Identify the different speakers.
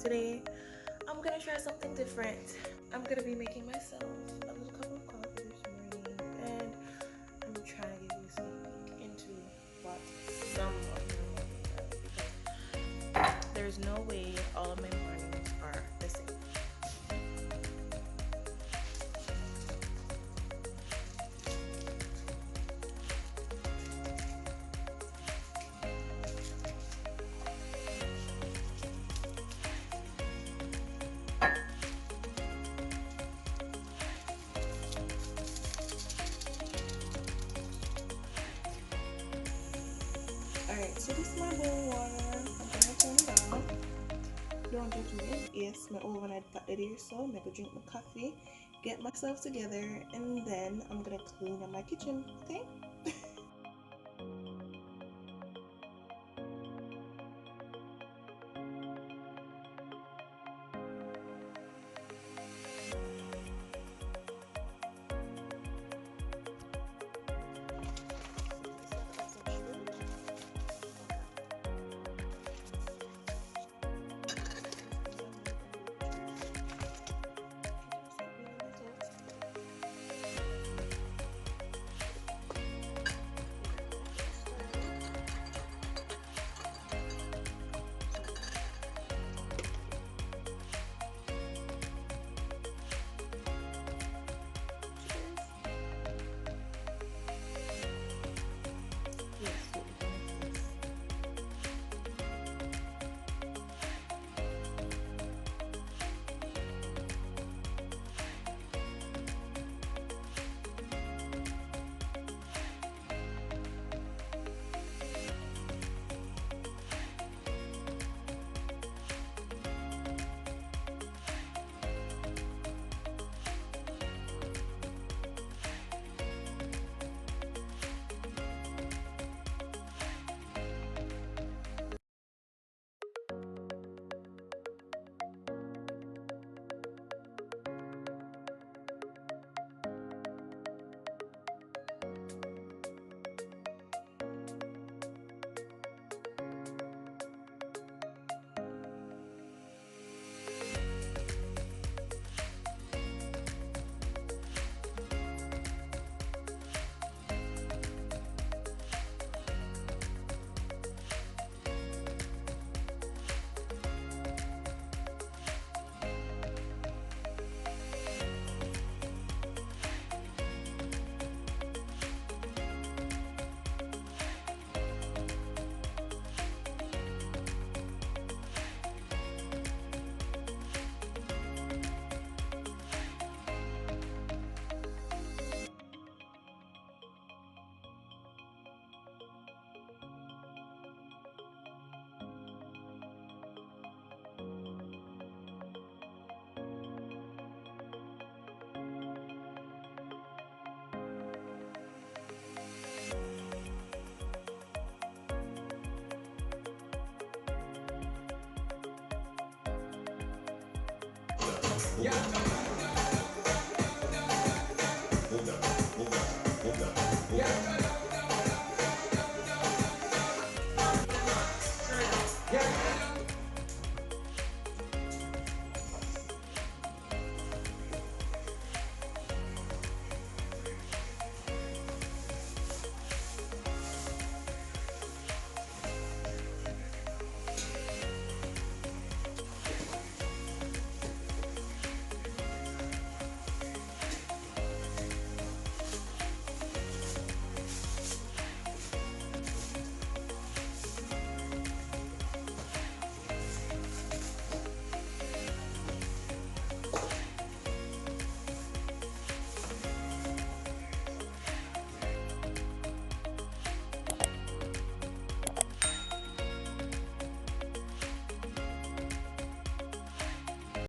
Speaker 1: today I'm gonna try something different. I'm gonna be making myself a little cup of coffee this morning, and I'm trying to get you sneak into what some of my mornings are because there's no way all of my mornings are the same. Alright, so this is my bowl water. I'm gonna turn it on. Don't judge me. Yes, my overnight pot it here, so I'm gonna drink my coffee, get myself together, and then I'm gonna clean up my kitchen, okay?
Speaker 2: Yeah.